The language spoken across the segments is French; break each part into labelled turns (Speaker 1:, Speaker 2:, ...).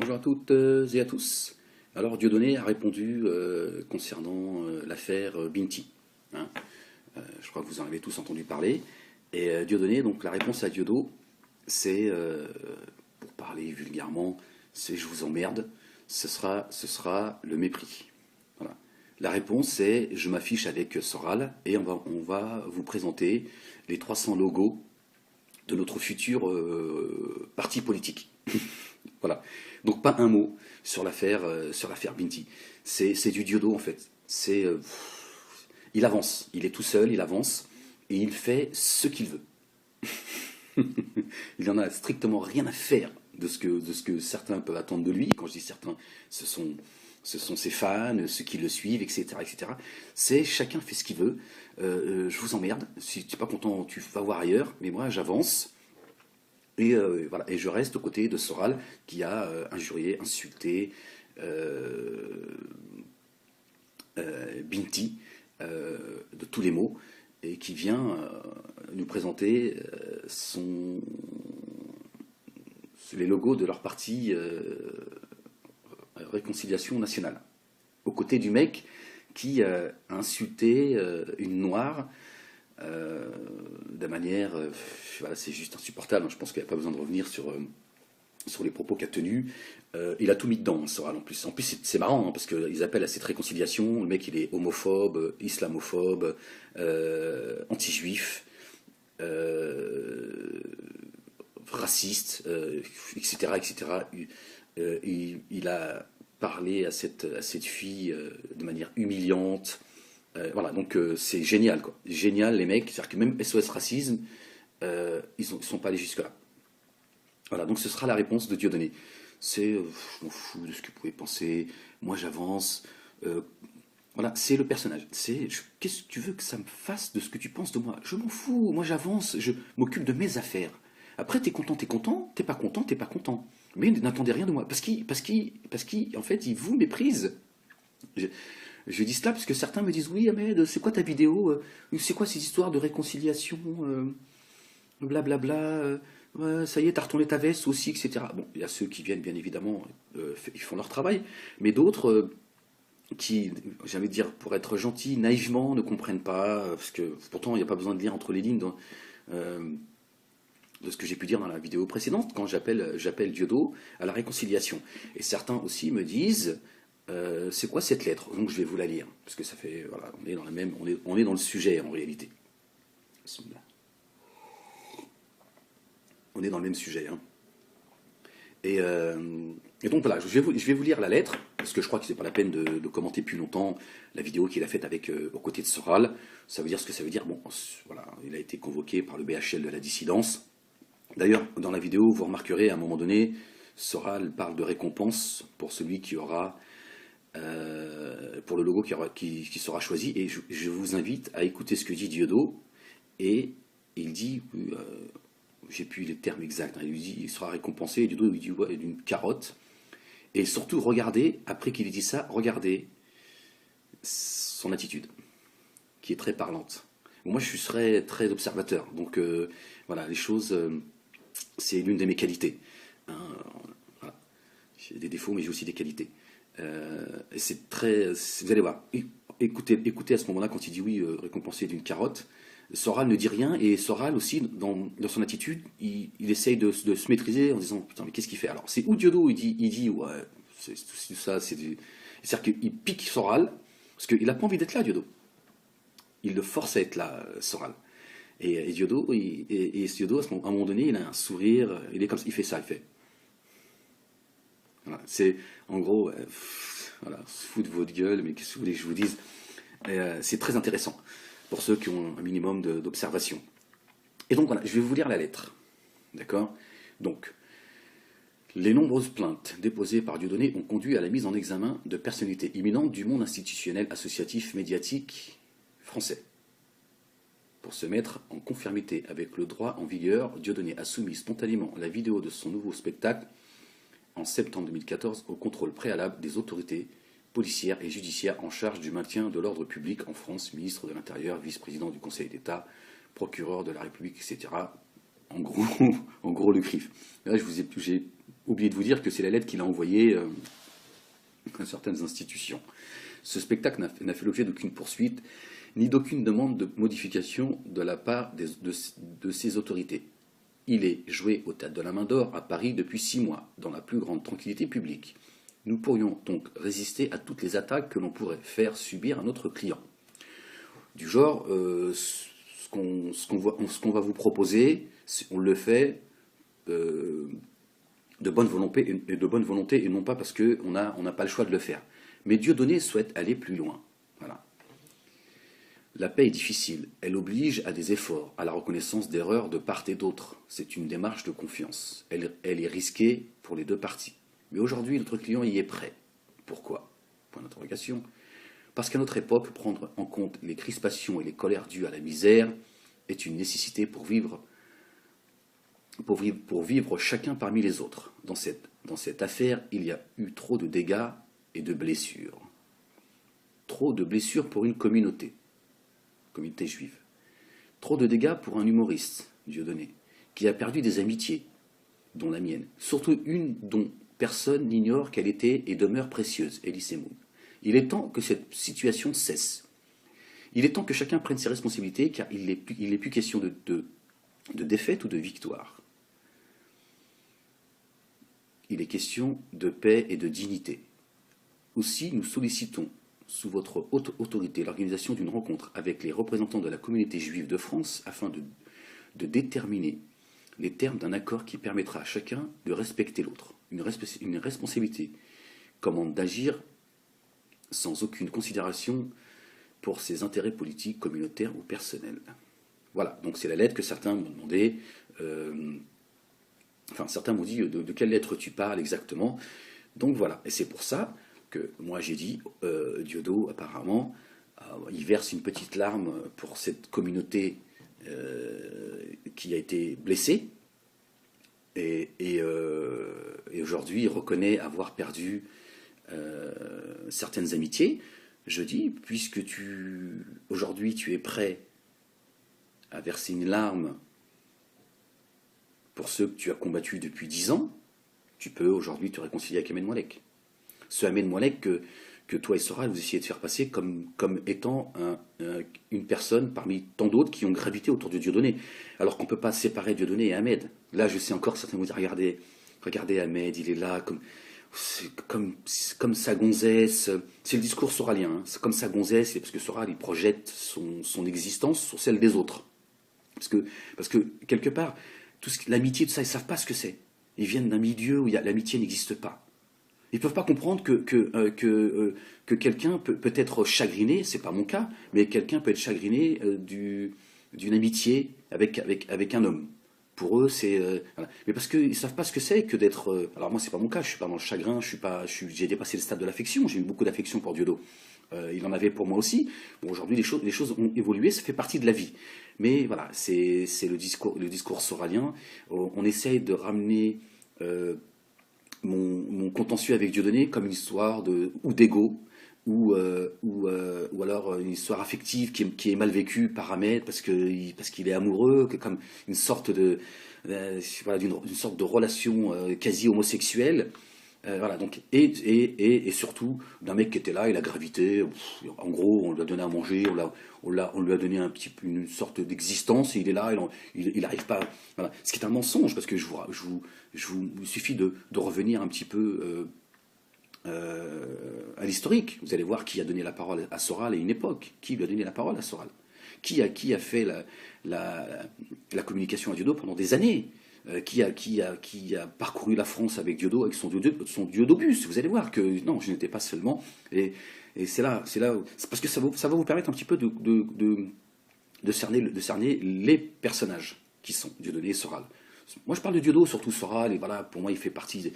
Speaker 1: Bonjour à toutes et à tous. Alors Dieudonné a répondu concernant l'affaire Binti. Hein. Je crois que vous en avez tous entendu parler. Et Dieudonné, donc la réponse à Dieudo, c'est, pour parler vulgairement, c'est je vous emmerde, ce sera le mépris. Voilà. La réponse c'est je m'affiche avec Soral et on va vous présenter les 300 logos de notre futur parti politique. Voilà. Donc pas un mot sur l'affaire Binti. C'est du Diodo en fait. Il avance, il est tout seul, il avance et il fait ce qu'il veut. Il n'en a strictement rien à faire de ce que certains peuvent attendre de lui. Quand je dis certains, ce sont ses fans, ceux qui le suivent, etc., etc. C'est chacun fait ce qu'il veut. Je vous emmerde. Si tu n'es pas content, tu vas voir ailleurs. Mais moi, j'avance. Et voilà, et je reste aux côtés de Soral qui a injurié, insulté Binti de tous les mots et qui vient nous présenter les logos de leur parti Réconciliation Nationale. Aux côtés du mec qui a insulté une noire de manière, voilà, c'est juste insupportable. Je pense qu'il n'y a pas besoin de revenir sur les propos qu'a tenus. Il a tout mis dedans, Soral, en plus. En plus, c'est marrant, hein, parce qu'ils appellent à cette réconciliation. Le mec, il est homophobe, islamophobe, anti-juif, raciste, etc., etc. Il a parlé à cette fille de manière humiliante. Voilà, donc c'est génial, quoi. Génial, les mecs. C'est-à-dire que même SOS Racisme, ils sont pas allés jusque-là. Voilà, donc ce sera la réponse de Dieudonné. C'est, je m'en fous de ce que vous pouvez penser, moi j'avance. Voilà, c'est le personnage. Qu'est-ce que tu veux que ça me fasse de ce que tu penses de moi? Je m'en fous, moi j'avance, je m'occupe de mes affaires. Après, t'es content, t'es pas content, t'es pas content. Mais n'attendez rien de moi, parce qu'en fait, il vous méprise. Je dis cela parce que certains me disent oui, Ahmed, c'est quoi ta vidéo? C'est quoi ces histoires de réconciliation? Blablabla. Ouais, ça y est, t'as retourné ta veste aussi, etc. Bon, il y a ceux qui viennent, bien évidemment, ils font leur travail, mais d'autres qui, j'ai envie de dire, pour être gentils, naïvement, ne comprennent pas, parce que pourtant, il n'y a pas besoin de lire entre les lignes de ce que j'ai pu dire dans la vidéo précédente, quand j'appelle Diodo à la réconciliation. Et certains aussi me disent, c'est quoi cette lettre? Donc je vais vous la lire, parce que ça fait, voilà, on est dans le sujet en réalité. On est dans le même sujet. Hein. Et donc voilà, je vais vous lire la lettre, parce que je crois que c'est pas la peine de commenter plus longtemps la vidéo qu'il a faite aux côtés de Soral. Ça veut dire ce que ça veut dire. Bon, voilà, il a été convoqué par le BHL de la dissidence. D'ailleurs, dans la vidéo, vous remarquerez à un moment donné, Soral parle de récompense pour celui qui aura, pour le logo qui sera choisi. Et je vous invite à écouter ce que dit Diodo. Et il dit, j'ai plus les termes exacts, hein, il lui dit il sera récompensé, et Diodo lui dit ouais, d'une carotte. Et surtout, regardez, après qu'il ait dit ça, regardez son attitude, qui est très parlante. Moi, je serais très observateur, donc voilà, les choses, c'est l'une de mes qualités. Hein, voilà. J'ai des défauts, mais j'ai aussi des qualités. Et c'est très, vous allez voir, écoutez à ce moment-là quand il dit oui, récompensé d'une carotte. Soral ne dit rien, et Soral aussi, dans son attitude, il essaye de se maîtriser en disant putain, mais qu'est-ce qu'il fait? Alors, c'est où Diodo, il dit ouais, c'est ça, c'est-à-dire qu'il pique Soral, parce qu'il n'a pas envie d'être là, Diodo. Il le force à être là, Soral. Et Diodo, Diodo, à un moment donné, il a un sourire, il est comme ça, il fait ça, il fait. Voilà, c'est, en gros, voilà, se fout de votre gueule, mais qu'est-ce que vous voulez que je vous dise? C'est très intéressant pour ceux qui ont un minimum d'observation. Et donc voilà, je vais vous lire la lettre. D'accord? Donc, les nombreuses plaintes déposées par Dieudonné ont conduit à la mise en examen de personnalités imminentes du monde institutionnel, associatif, médiatique français. Pour se mettre en conformité avec le droit en vigueur, Dieudonné a soumis spontanément la vidéo de son nouveau spectacle en septembre 2014 au contrôle préalable des autorités policière et judiciaire en charge du maintien de l'ordre public en France, ministre de l'Intérieur, vice-président du Conseil d'État, procureur de la République, etc. En gros, le CRIF. Là, j'ai oublié de vous dire que c'est la lettre qu'il a envoyée à certaines institutions. Ce spectacle n'a fait l'objet d'aucune poursuite, ni d'aucune demande de modification de la part de ses autorités. Il est joué au Théâtre de la Main d'Or à Paris depuis 6 mois, dans la plus grande tranquillité publique. Nous pourrions donc résister à toutes les attaques que l'on pourrait faire subir à notre client. Du genre, ce qu'on va vous proposer, on le fait de bonne volonté et non pas parce qu'on n'a pas le choix de le faire. Mais Dieudonné souhaite aller plus loin. Voilà. La paix est difficile, elle oblige à des efforts, à la reconnaissance d'erreurs de part et d'autre. C'est une démarche de confiance. Elle est risquée pour les deux parties. Mais aujourd'hui, notre client y est prêt. Pourquoi? Point d'interrogation. Parce qu'à notre époque, prendre en compte les crispations et les colères dues à la misère est une nécessité pour vivre chacun parmi les autres. Dans cette affaire, il y a eu trop de dégâts et de blessures. Trop de blessures pour une communauté juive. Trop de dégâts pour un humoriste, Dieudonné, qui a perdu des amitiés, dont la mienne. Surtout une dont personne n'ignore qu'elle était et demeure précieuse, Elie Semoun. Il est temps que cette situation cesse. Il est temps que chacun prenne ses responsabilités, car il n'est plus question de défaite ou de victoire. Il est question de paix et de dignité. Aussi, nous sollicitons, sous votre haute autorité, l'organisation d'une rencontre avec les représentants de la communauté juive de France afin de déterminer les termes d'un accord qui permettra à chacun de respecter l'autre. Une responsabilité commande d'agir sans aucune considération pour ses intérêts politiques, communautaires ou personnels. Voilà, donc c'est la lettre que certains m'ont demandé. Certains m'ont dit de quelle lettre tu parles exactement. Donc voilà, et c'est pour ça que moi j'ai dit, Diodo apparemment, il verse une petite larme pour cette communauté qui a été blessée, et aujourd'hui il reconnaît avoir perdu certaines amitiés. Je dis, puisque aujourd'hui tu es prêt à verser une larme pour ceux que tu as combattus depuis 10 ans, tu peux aujourd'hui te réconcilier avec Ahmed Moualek. Ce Ahmed Moualek que toi et Soral vous essayez de faire passer comme étant une personne parmi tant d'autres qui ont gravité autour de Dieudonné. Alors qu'on ne peut pas séparer Dieudonné et Ahmed. Là, je sais encore, certains vont dire, regardez Ahmed, il est là, comme sa gonzesse. C'est le discours soralien, hein. C'est comme sa gonzesse, c'est parce que Soral, il projette son existence sur celle des autres. Parce que quelque part, l'amitié, tout ça, ils ne savent pas ce que c'est. Ils viennent d'un milieu où l'amitié n'existe pas. Ils ne peuvent pas comprendre que quelqu'un peut être chagriné, c'est pas mon cas, mais quelqu'un peut être chagriné d'une amitié avec un homme. Pour eux, c'est... voilà. Mais parce qu'ils ne savent pas ce que c'est que d'être... alors moi, c'est pas mon cas, je suis pas dans le chagrin, j'ai dépassé le stade de l'affection, j'ai eu beaucoup d'affection pour Diodo. Il en avait pour moi aussi. Bon, aujourd'hui, les choses ont évolué, ça fait partie de la vie. Mais voilà, c'est le discours soralien. On essaye de ramener mon contentieux avec Dieudonné comme une histoire ou d'ego, ou alors une histoire affective qui est mal vécue par Ahmed parce qu'il est amoureux, comme une sorte d'une sorte de relation quasi homosexuelle. Voilà, donc, et surtout d'un mec qui était là, il a gravité. En gros, on lui a donné à manger, on lui a donné une sorte d'existence, et il est là, il n'arrive pas. Voilà. Ce qui est un mensonge, parce que il suffit de revenir un petit peu à l'historique. Vous allez voir qui a donné la parole à Soral à une époque. Qui lui a donné la parole à Soral? Qui a fait la communication à Diodo pendant des années? Qui a parcouru la France avec Diodo, avec son Diodobus. Vous allez voir que non, je n'étais pas seulement. Et c'est parce que ça va vous permettre un petit peu de cerner les personnages qui sont Dieudonné et Soral. Moi, je parle de Diodo, surtout Soral, et voilà, pour moi, il fait partie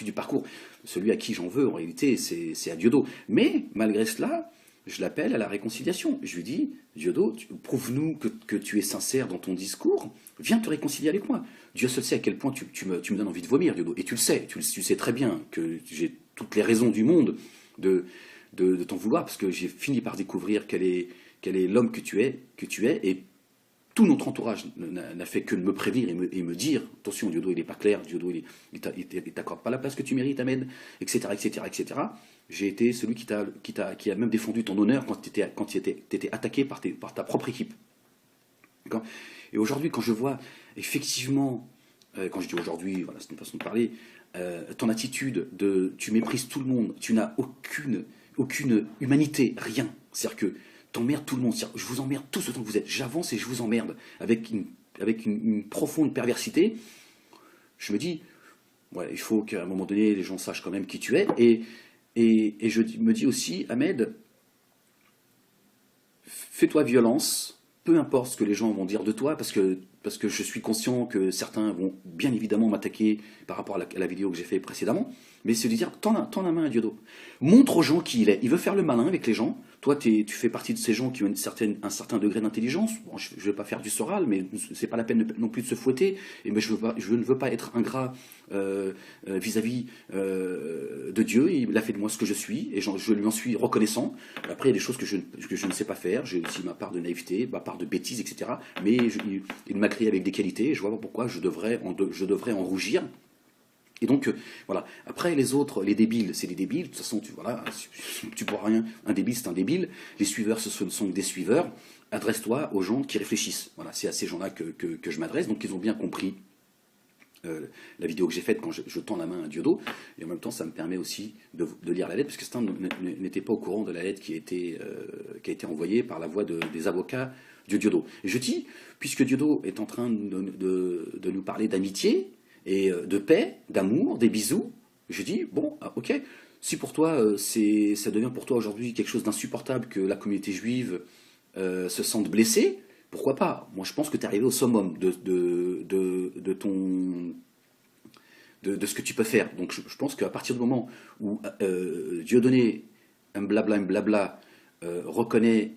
Speaker 1: du parcours. Celui à qui j'en veux, en réalité, c'est à Diodo. Mais, malgré cela, je l'appelle à la réconciliation. Je lui dis, Diodo, prouve-nous que tu es sincère dans ton discours, viens te réconcilier avec moi. Dieu seul sait à quel point tu me donnes envie de vomir, Diodo. Et tu le sais, tu sais très bien que j'ai toutes les raisons du monde de t'en vouloir, parce que j'ai fini par découvrir quel est l'homme que tu es, et tout notre entourage n'a fait que de me prévenir et me dire, attention, Diodo, il n'est pas clair, Diodo, il t'accorde pas la place que tu mérites, Ahmed, etc., etc., etc. J'ai été celui qui a même défendu ton honneur quand tu étais attaqué par ta propre équipe. Et aujourd'hui, quand je vois effectivement, quand je dis aujourd'hui, voilà, c'est une façon de parler, ton attitude de tu méprises tout le monde, tu n'as aucune humanité, rien. C'est-à-dire que t'emmerdes tout le monde. Je vous emmerde tous autant que vous êtes. J'avance et je vous emmerde avec une profonde perversité. Je me dis, ouais, il faut qu'à un moment donné, les gens sachent quand même qui tu es. Et je me dis aussi, Ahmed, fais-toi violence, peu importe ce que les gens vont dire de toi, parce que je suis conscient que certains vont bien évidemment m'attaquer par rapport à la vidéo que j'ai fait précédemment, mais c'est de dire, tends la main à Diodo. Montre aux gens qui il est. Il veut faire le malin avec les gens. Toi, tu fais partie de ces gens qui ont un certain degré d'intelligence. Bon, je ne vais pas faire du Soral, mais c'est pas la peine non plus de se fouetter. Mais je ne veux pas être ingrat vis-à-vis de Dieu. Il a fait de moi ce que je suis, et je lui en suis reconnaissant. Après, il y a des choses que je ne sais pas faire. J'ai aussi ma part de naïveté, ma part de bêtise, etc. Mais il m'a créé avec des qualités, et je vois pas pourquoi je devrais en rougir. Et donc, voilà. Après, les autres, les débiles, c'est des débiles. De toute façon, tu pourras rien. Un débile, c'est un débile. Les suiveurs, ce sont des suiveurs. Adresse-toi aux gens qui réfléchissent. Voilà, c'est à ces gens-là que je m'adresse. Donc, ils ont bien compris la vidéo que j'ai faite quand je tends la main à Diodo. Et en même temps, ça me permet aussi de lire la lettre, parce que certains n'étaient pas au courant de la lettre qui a été envoyée par la voix des avocats de Diodo. Et je dis, puisque Diodo est en train de nous parler d'amitié, et de paix, d'amour, des bisous, je dis, bon, ok, si pour toi, ça devient pour toi aujourd'hui quelque chose d'insupportable que la communauté juive se sente blessée, pourquoi pas? Moi, je pense que tu es arrivé au summum de ce que tu peux faire. Donc, je pense qu'à partir du moment où Dieudonné, un blabla, reconnaît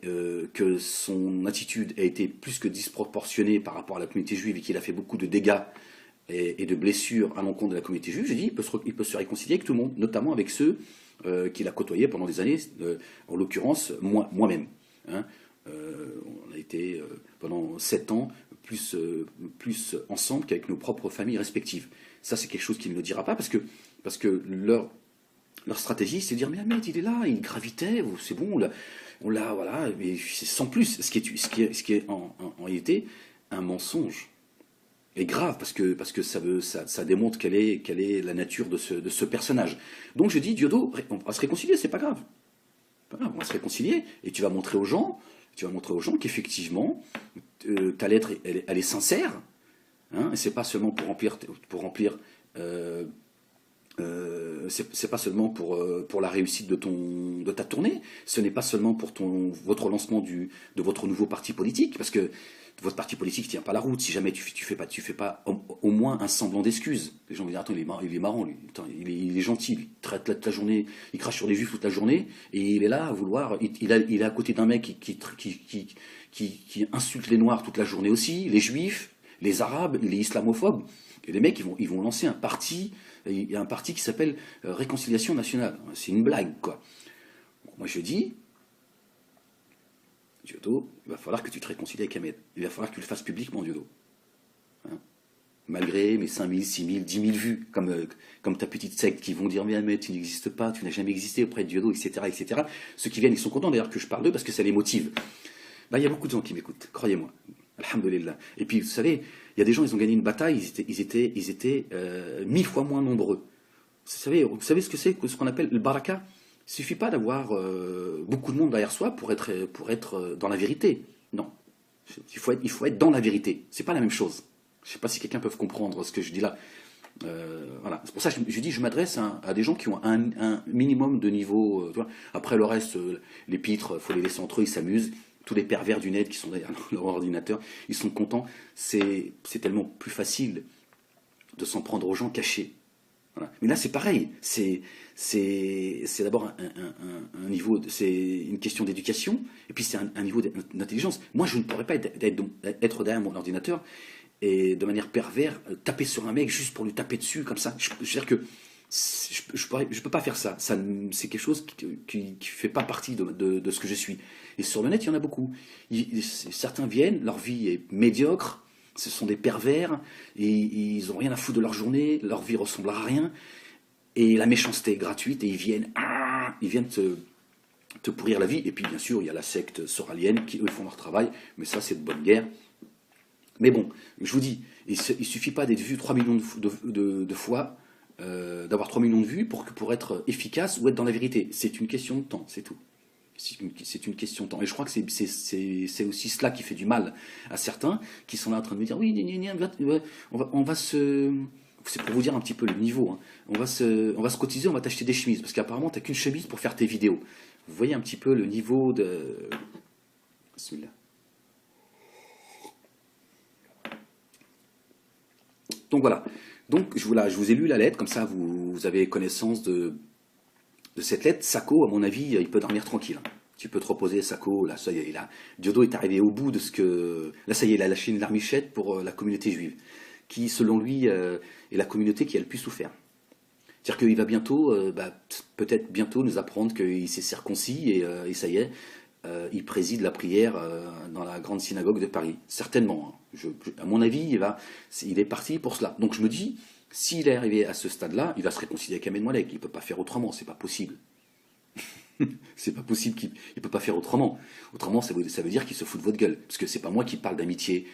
Speaker 1: que son attitude a été plus que disproportionnée par rapport à la communauté juive et qu'il a fait beaucoup de dégâts et de blessures à l'encontre de la communauté juive, je dis, il peut se réconcilier avec tout le monde, notamment avec ceux qu'il a côtoyés pendant des années, en l'occurrence moi-même. Hein. On a été pendant 7 ans plus ensemble qu'avec nos propres familles respectives. Ça, c'est quelque chose qu'il ne le dira pas, parce que leur stratégie, c'est de dire, mais Ahmed, il est là, il gravitait, c'est bon, on l'a, voilà, mais c'est sans plus, ce qui est en réalité un mensonge. Est grave, parce que ça démontre quelle est la nature de ce personnage. Donc je dis, Diodo, on va se réconcilier, c'est pas grave. Pas grave, on va se réconcilier, et tu vas montrer aux gens qu'effectivement, ta lettre, elle est sincère, hein, et c'est pas seulement pour remplir c'est pas seulement pour la réussite de ta tournée, ce n'est pas seulement pour votre lancement de votre nouveau parti politique, parce que votre parti politique ne tient pas la route si jamais tu fais pas au moins un semblant d'excuse. Les gens vont dire, attends, il est marrant, lui. Attends, il est gentil, lui. Il traite toute la journée, il crache sur les juifs toute la journée, et il est là à vouloir, il est à côté d'un mec qui insulte les noirs toute la journée aussi, les juifs, les arabes, les islamophobes. Et les mecs, ils vont lancer un parti, il y a un parti qui s'appelle Réconciliation Nationale. C'est une blague, quoi. Bon, moi, je dis, Diodo, il va falloir que tu te réconcilies avec Ahmed. Il va falloir que tu le fasses publiquement, Diodo. Hein, malgré mes 5 000, 6 000, 10 000 vues, comme ta petite secte qui vont dire, mais Ahmed, tu n'existes pas, tu n'as jamais existé auprès de Diodo, etc., etc. Ceux qui viennent, ils sont contents d'ailleurs que je parle d'eux parce que ça les motive. Ben, il y a beaucoup de gens qui m'écoutent, croyez-moi. Alhamdulillah. Et puis, vous savez, il y a des gens, ils ont gagné une bataille, ils étaient 1000 fois moins nombreux. Vous savez ce que c'est, ce qu'on appelle le baraka? Il ne suffit pas d'avoir beaucoup de monde derrière soi pour être dans la vérité. Non. Il faut être dans la vérité. C'est pas la même chose. Je ne sais pas si quelqu'un peut comprendre ce que je dis là. Voilà. C'est pour ça que je dis, je m'adresse à des gens qui ont un minimum de niveau. Tu vois. Après le reste, les pitres, il faut les laisser entre eux, ils s'amusent. Tous les pervers du net qui sont derrière leur ordinateur, ils sont contents. C'est tellement plus facile de s'en prendre aux gens cachés. Voilà. Mais là, c'est pareil. C'est d'abord un niveau, c'est une question d'éducation, et puis c'est un niveau d'intelligence. Moi, je ne pourrais pas être derrière mon ordinateur et de manière pervers taper sur un mec juste pour lui taper dessus comme ça. Je veux dire que Je peux pas faire ça. C'est quelque chose qui fait pas partie de ce que je suis. Et sur le net, il y en a beaucoup. Certains viennent, leur vie est médiocre, ce sont des pervers, et ils ont rien à foutre de leur journée, leur vie ressemble à rien, et la méchanceté est gratuite, et ils viennent te pourrir la vie. Et puis bien sûr, il y a la secte soralienne qui, eux, font leur travail, mais ça, c'est de bonne guerre. Mais bon, je vous dis, il suffit pas d'être vu 3 millions de fois, d'avoir 3 millions de vues pour être efficace ou être dans la vérité. C'est une question de temps, c'est tout. C'est une question de temps. Et je crois que c'est aussi cela qui fait du mal à certains qui sont là en train de me dire oui, on va se. C'est pour vous dire un petit peu le niveau. Hein. On va se cotiser, on va t'acheter des chemises. Parce qu'apparemment, tu n'as qu'une chemise pour faire tes vidéos. Vous voyez un petit peu le niveau de. Celui-là. Donc voilà. Donc je vous ai lu la lettre, comme ça vous avez connaissance de cette lettre. Sako, à mon avis, il peut dormir tranquille. Tu peux te reposer, Sako. Là, ça y est, Diodo est arrivé au bout de ce que. Là, ça y est, il a lâché une larmichette pour la communauté juive, qui, selon lui, est la communauté qui a le plus souffert. C'est-à-dire qu'il va bientôt, peut-être bientôt, nous apprendre qu'il s'est circoncis et ça y est, il préside la prière dans la grande synagogue de Paris. Certainement. Hein. À mon avis, il est parti pour cela. Donc je me dis, s'il est arrivé à ce stade-là, il va se réconcilier avec Ahmed Moalek. Il ne peut pas faire autrement, c'est pas possible. C'est pas possible qu'il ne peut pas faire autrement. Autrement, ça veut dire qu'il se fout de votre gueule. Parce que c'est pas moi qui parle d'amitié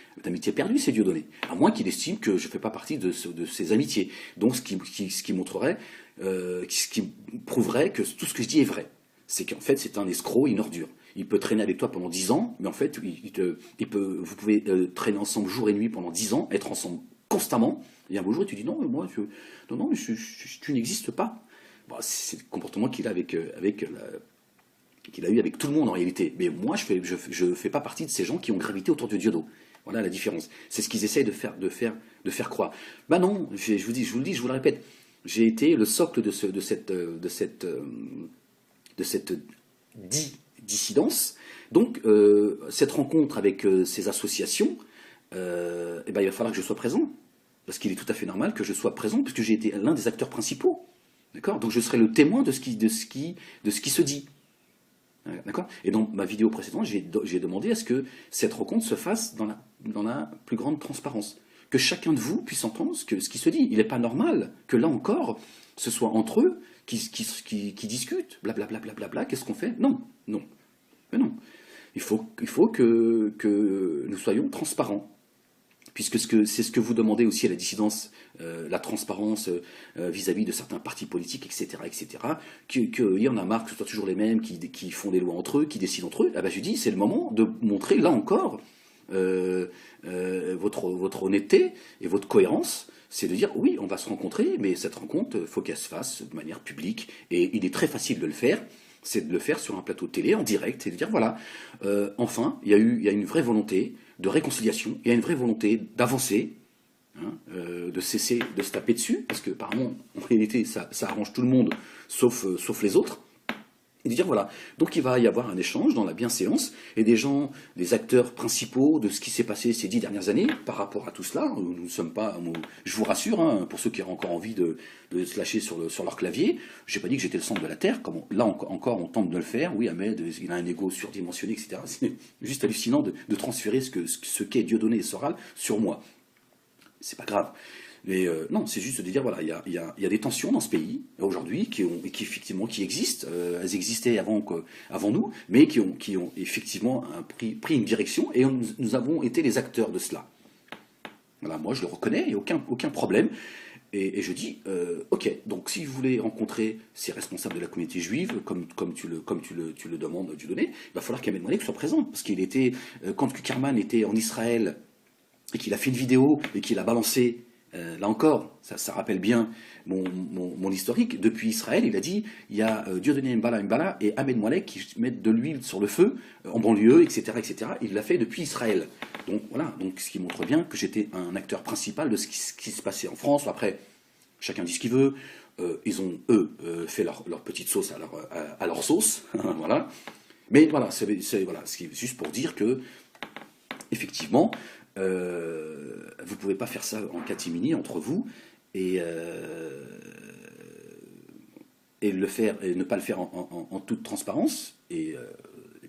Speaker 1: perdue, c'est Dieudonné. À moins qu'il estime que je ne fais pas partie de ses amitiés. Donc ce qui montrerait, ce qui prouverait que tout ce que je dis est vrai. C'est qu'en fait, c'est un escroc, une ordure. Il peut traîner avec toi pendant 10 ans, mais en fait, vous pouvez traîner ensemble jour et nuit pendant 10 ans, être ensemble constamment, et un beau jour, tu dis non, mais tu n'existes pas. Bon, c'est le comportement qu'il a qu'il a eu avec tout le monde en réalité. Mais moi, je fais pas partie de ces gens qui ont gravité autour de Diodo. Voilà la différence. C'est ce qu'ils essayent de faire croire. Bah non, je vous le répète, j'ai été le socle de cette dissidence. Donc, cette rencontre avec ces associations, il va falloir que je sois présent. Parce qu'il est tout à fait normal que je sois présent, puisque j'ai été l'un des acteurs principaux. D'accord ? Donc je serai le témoin de ce qui se dit. D'accord ? Et dans ma vidéo précédente, j'ai demandé à ce que cette rencontre se fasse dans la plus grande transparence. Que chacun de vous puisse entendre ce qui se dit. Il n'est pas normal que là encore, ce soit entre eux qui discutent. Blablabla, bla, qu'est-ce qu'on fait ? Non. Mais non. Il faut que nous soyons transparents. Puisque c'est ce que vous demandez aussi à la dissidence, la transparence vis-à-vis de certains partis politiques, etc. Qu'il y en a marre que ce soit toujours les mêmes qui font des lois entre eux, qui décident entre eux. Ah ben, je dis, c'est le moment de montrer, là encore, votre honnêteté et votre cohérence. C'est de dire, oui, on va se rencontrer, mais cette rencontre, il faut qu'elle se fasse de manière publique. Et il est très facile de le faire. C'est de le faire sur un plateau de télé, en direct, et de dire, voilà, enfin, il y a une vraie volonté de réconciliation, il y a une vraie volonté d'avancer, hein, de cesser de se taper dessus, parce que apparemment, en réalité, ça arrange tout le monde, sauf les autres, et de dire voilà. Donc il va y avoir un échange dans la bienséance, et des acteurs principaux de ce qui s'est passé ces 10 dernières années par rapport à tout cela. Nous ne sommes pas, je vous rassure, hein, pour ceux qui ont encore envie de se lâcher sur leur clavier, je n'ai pas dit que j'étais le centre de la Terre, là encore on tente de le faire. Oui, Ahmed, il a un ego surdimensionné, etc. C'est juste hallucinant de transférer ce qu'est Dieudonné et Soral sur moi. C'est pas grave. Mais non, c'est juste de dire, voilà, il y a des tensions dans ce pays, aujourd'hui, qui existent. Elles existaient avant nous, mais qui ont effectivement pris une direction, et nous avons été les acteurs de cela. Voilà, moi je le reconnais, il n'y a aucun problème. Et je dis, ok, donc si vous voulez rencontrer ces responsables de la communauté juive, comme tu le demandes, Dieudonné, il va falloir qu'Ahmed Moalek soit présent. Parce qu'il était, quand Kuckerman était en Israël, et qu'il a fait une vidéo, et qu'il a balancé, là encore, ça rappelle bien mon historique. Depuis Israël, il a dit, il y a Dieudonné Mbala et Ahmed Moalek qui mettent de l'huile sur le feu, en banlieue, etc. Il l'a fait depuis Israël. Donc voilà, donc ce qui montre bien que j'étais un acteur principal de ce qui se passait en France. Après, chacun dit ce qu'il veut. Ils ont, fait leur petite sauce à leur sauce. Voilà. Mais voilà, c'est juste pour dire que, effectivement, vous ne pouvez pas faire ça en catimini entre vous, et et le faire, et ne pas le faire en toute transparence, et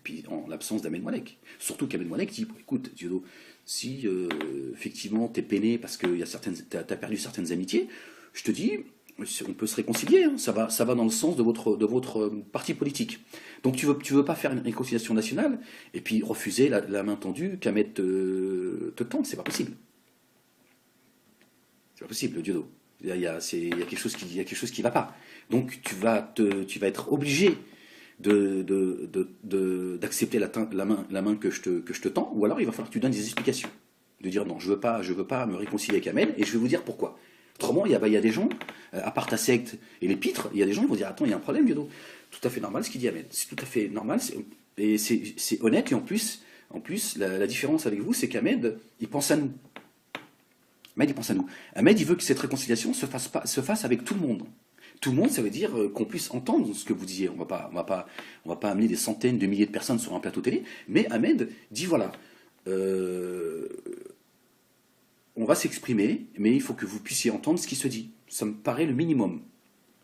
Speaker 1: puis en l'absence d'Ahmed Moualek. Surtout qu'Ahmed Moualek dit, bon, écoute, Dieudo, si effectivement t'es peiné parce que t'as perdu certaines amitiés, je te dis, on peut se réconcilier, hein, ça va dans le sens de votre parti politique. Donc tu veux pas faire une réconciliation nationale et puis refuser la main tendue qu'Ahmed te tente, c'est pas possible. C'est pas possible, Dieudo. Il y a quelque chose qui, il y a quelque chose qui va pas. Donc tu vas être obligé d'accepter la main que je te tends, ou alors il va falloir que tu donnes des explications. De dire non, je veux pas me réconcilier avec Ahmed, et je vais vous dire pourquoi. Autrement, il y a des gens, à part ta secte et les pitres, il y a des gens qui vont dire attends, il y a un problème, Dieudo. Tout à fait normal ce qu'il dit Ahmed. C'est tout à fait normal, et c'est honnête, et en plus la différence avec vous, c'est qu'Ahmed, il pense à nous. Ahmed, il pense à nous. Ahmed, il veut que cette réconciliation se fasse avec tout le monde. Tout le monde, ça veut dire qu'on puisse entendre ce que vous disiez. On va pas amener des centaines de milliers de personnes sur un plateau télé, mais Ahmed dit voilà, on va s'exprimer, mais il faut que vous puissiez entendre ce qui se dit. Ça me paraît le minimum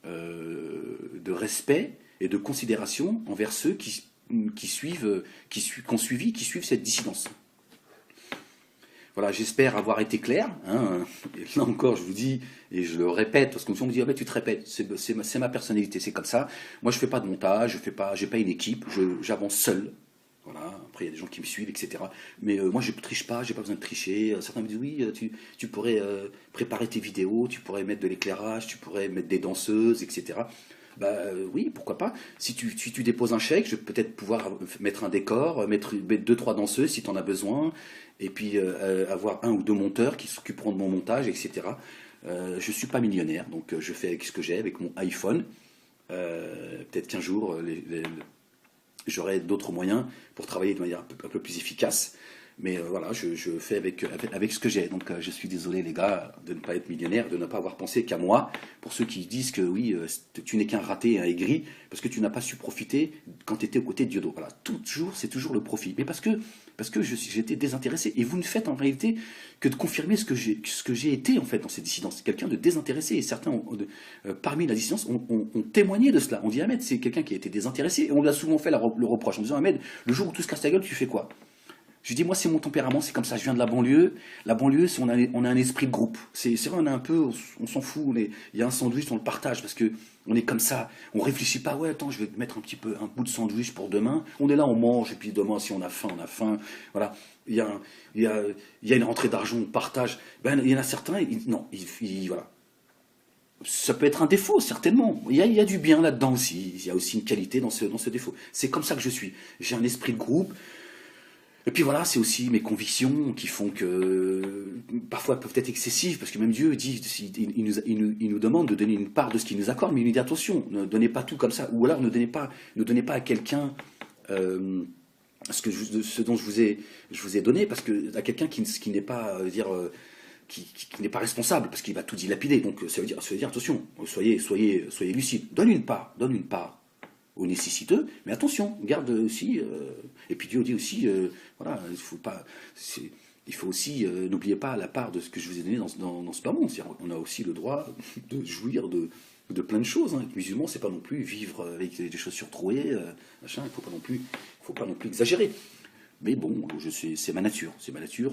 Speaker 1: de respect et de considération envers ceux qui suivent cette dissidence. Voilà, j'espère avoir été clair. Hein. Là encore, je vous dis, et je le répète, parce qu'on me dit, ah ben, tu te répètes, c'est ma personnalité, c'est comme ça. Moi, je ne fais pas de montage, j'ai pas une équipe, j'avance seul. Voilà. Après, il y a des gens qui me suivent, etc. Mais moi, je ne triche pas, j'ai pas besoin de tricher. Certains me disent, oui, tu pourrais préparer tes vidéos, tu pourrais mettre de l'éclairage, tu pourrais mettre des danseuses, etc. Bah oui, pourquoi pas. Si tu déposes un chèque, je vais peut-être pouvoir mettre un décor, mettre 2-3 danseuses si tu en as besoin, et puis avoir 1 ou 2 monteurs qui s'occuperont de mon montage, etc. Je ne suis pas millionnaire, donc je fais avec ce que j'ai, avec mon iPhone. Peut-être qu'un jour, j'aurai d'autres moyens pour travailler de manière un peu plus efficace. Mais voilà, je fais avec ce que j'ai. Donc je suis désolé les gars de ne pas être millionnaire, de ne pas avoir pensé qu'à moi. Pour ceux qui disent que oui, tu n'es qu'un raté et un aigri, parce que tu n'as pas su profiter quand tu étais aux côtés de Dieudo. Voilà, c'est toujours le profit. Mais parce que j'étais désintéressé. Et vous ne faites en réalité que de confirmer ce que j'ai été en fait dans ces dissidences. Quelqu'un de désintéressé. Et certains, parmi la dissidence, ont témoigné de cela. On dit Ahmed, c'est quelqu'un qui a été désintéressé. Et on lui a souvent fait le reproche en disant Ahmed, le jour où tout se casse la gueule, tu fais quoi? Je dis, moi, c'est mon tempérament, c'est comme ça, je viens de la banlieue. La banlieue, on a un esprit de groupe. C'est vrai, on s'en fout. Il y a un sandwich, on le partage parce que on est comme ça. On réfléchit pas, ouais, attends, je vais mettre un bout de sandwich pour demain. On est là, on mange, et puis demain, si on a faim, on a faim. Voilà. Il y a une rentrée d'argent, on partage. Ben, il y en a certains, voilà. Ça peut être un défaut, certainement. Il y a du bien là-dedans aussi. Il y a aussi une qualité dans ce défaut. C'est comme ça que je suis. J'ai un esprit de groupe. Et puis voilà, c'est aussi mes convictions qui font que parfois elles peuvent être excessives, parce que même Dieu dit, il nous demande de donner une part de ce qu'il nous accorde, mais il nous dit attention, ne donnez pas tout comme ça, ou alors ne donnez pas à quelqu'un ce dont je vous ai donné, parce que à quelqu'un qui n'est pas qui n'est pas responsable, parce qu'il va tout dilapider. Donc ça veut dire attention, soyez lucide, donne une part aux nécessiteux, mais attention, garde aussi, et puis Dieu dit aussi, voilà, il faut aussi, n'oubliez pas la part de ce que je vous ai donné dans ce bas monde. On a aussi le droit de jouir de plein de choses. Hein. Musulman, c'est pas non plus vivre avec des chaussures trouées, machin, il faut pas non plus exagérer. Mais bon, c'est ma nature.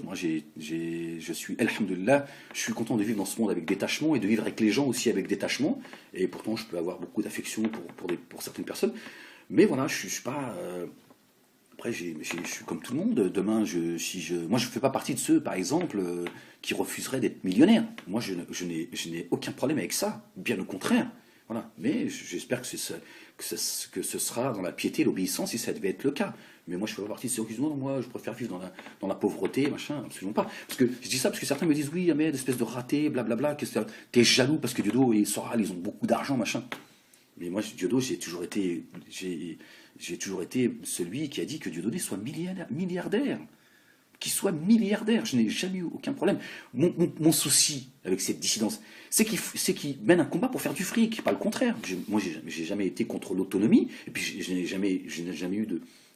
Speaker 1: Moi, je suis, alhamdoulilah, je suis content de vivre dans ce monde avec détachement et de vivre avec les gens aussi avec détachement. Et pourtant, je peux avoir beaucoup d'affection pour certaines personnes. Mais voilà, je suis pas. Après, je suis comme tout le monde. Demain, moi, je fais pas partie de ceux, par exemple, qui refuseraient d'être millionnaires. Moi, je n'ai aucun problème avec ça. Bien au contraire. Voilà. Mais j'espère que ce sera dans la piété et l'obéissance si ça devait être le cas. Mais moi, je fais pas partie de ceux qui disent non, moi, je préfère vivre dans la pauvreté, machin, absolument pas. Parce que je dis ça parce que certains me disent oui, Ahmed, espèce de raté, blablabla, t'es jaloux parce que Dieudo et Soral, ils ont beaucoup d'argent, machin. Mais moi, Dieudo, j'ai toujours été celui qui a dit que Dieudonné soit milliardaire. Qu'il soit milliardaire, je n'ai jamais eu aucun problème. Mon souci avec cette dissidence, c'est qu'il mène un combat pour faire du fric, pas le contraire. Moi, j'ai jamais été contre l'autonomie, et puis je n'ai jamais eu